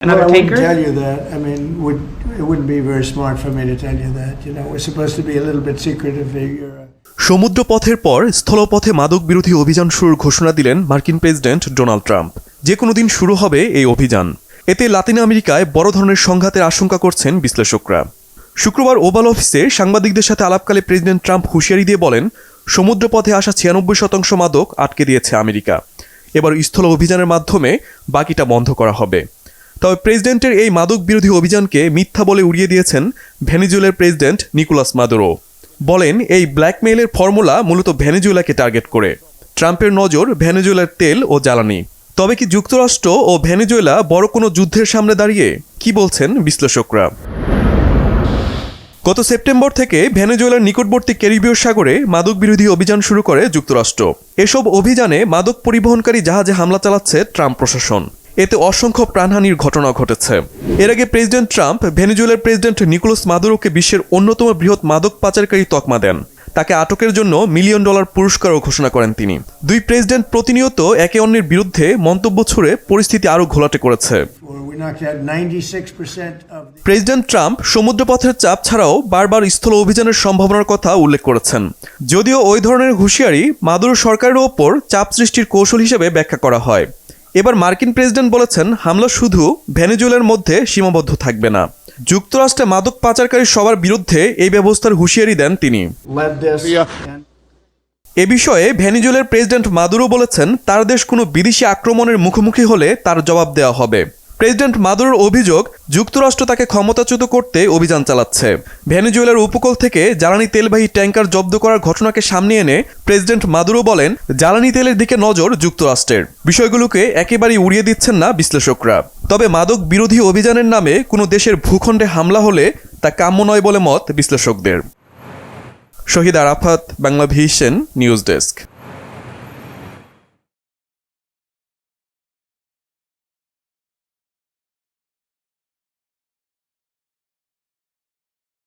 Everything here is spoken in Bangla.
another Well, I wouldn't taker? tell you that. I mean, it wouldn't be very smart for me to tell you that. You know, we're supposed to be a little bit secretive here. সমুদ্রপথের পর স্থলপথে মাদক বিরোধী অভিযান শুরুর ঘোষণা দিলেন মার্কিন প্রেসিডেন্ট ডোনাল্ড ট্রাম্প। যে কোনো দিন শুরু হবে এই অভিযান। এতে লাতিন আমেরিকায় বড় ধরনের সংঘাতের আশঙ্কা করছেন বিশ্লেষকরা। শুক্রবার ওভাল অফিসে সাংবাদিকদের সাথে আলাপকালে প্রেসিডেন্ট ট্রাম্প হুঁশিয়ারি দিয়ে বলেন, সমুদ্রপথে আসা 96% মাদক আটকে দিয়েছে আমেরিকা। এবার স্থল অভিযানের মাধ্যমে বাকিটা বন্ধ করা হবে। তবে প্রেসিডেন্টের এই মাদক বিরোধী অভিযানকে মিথ্যা বলে উড়িয়ে দিয়েছেন ভেনেজুয়েলার প্রেসিডেন্ট নিকোলাস মাদুরো। বলেন, এই ব্ল্যাকমেইলের ফর্মুলা মূলত ভেনেজুয়েলাকে টার্গেট করে। ট্রাম্পের নজর ভেনেজুয়েলার তেল ও জ্বালানি। তবে কি যুক্তরাষ্ট্র ও ভেনেজুয়েলা বড় কোনো যুদ্ধের সামনে দাঁড়িয়ে? কি বলছেন বিশ্লেষকরা? গত সেপ্টেম্বর থেকে ভেনেজুয়েলার নিকটবর্তী ক্যারিবীয় সাগরে মাদক বিরোধী অভিযান শুরু করে যুক্তরাষ্ট্র। এসব অভিযানে মাদক পরিবহনকারী জাহাজে হামলা চালাচ্ছে ট্রাম্প প্রশাসন। এতে অসংখ্য প্রাণহানির ঘটনা ঘটেছে। এর আগে প্রেসিডেন্ট ট্রাম্প ভেনেজুয়েলার প্রেসিডেন্ট নিকোলাস মাদুরোকে বিশ্বের অন্যতম বৃহৎ মাদক পাচারকারী তকমা দেন। তাকে আটকের জন্য $1 মিলিয়ন পুরস্কারও ঘোষণা করেন তিনি। দুই প্রেসিডেন্ট প্রতিনিয়ত একে অন্যের বিরুদ্ধে মন্তব্য ছুড়ে পরিস্থিতি আরও ঘোলাটে করেছে। প্রেসিডেন্ট ট্রাম্প সমুদ্রপথের চাপ ছাড়াও বারবার স্থল অভিযানের সম্ভাবনার কথা উল্লেখ করেছেন। যদিও ওই ধরনের হুঁশিয়ারি মাদুরো সরকারের ওপর চাপ সৃষ্টির কৌশল হিসেবে ব্যাখ্যা করা হয়। এবার মার্কিন প্রেসিডেন্ট বলেছেন, হামলা শুধু ভেনেজুয়েলার মধ্যে সীমাবদ্ধ থাকবে না। যুক্তরাষ্ট্রে মাদক পাচারকারী সবার বিরুদ্ধে এই ব্যবস্থার হুঁশিয়ারি দেন তিনি। এ বিষয়ে ভেনেজুয়েলার প্রেসিডেন্ট মাদুরো বলেছেন, তার দেশ কোনো বিদেশি আক্রমণের মুখোমুখি হলে তার জবাব দেওয়া হবে। প্রেসিডেন্ট মাদুরোর অভিযোগ, যুক্তরাষ্ট্র তাকে ক্ষমতাচ্যুত করতে অভিযান চালাচ্ছে। ভেনেজুয়েলার উপকূল থেকে জ্বালানি তেলবাহী ট্যাঙ্কার জব্দ করার ঘটনাকে সামনে এনে প্রেসিডেন্ট মাদুরো বলেন, জ্বালানি তেলের দিকে নজর যুক্তরাষ্ট্রের। বিষয়গুলোকে একেবারেই উড়িয়ে দিচ্ছেন না বিশ্লেষকরা। তবে মাদক বিরোধী অভিযানের নামে কোনো দেশের ভূখণ্ডে হামলা হলে তা কাম্য নয় বলে মত বিশ্লেষকদের। শহীদ আরাফাত, বাংলাভিশন নিউজ ডেস্ক।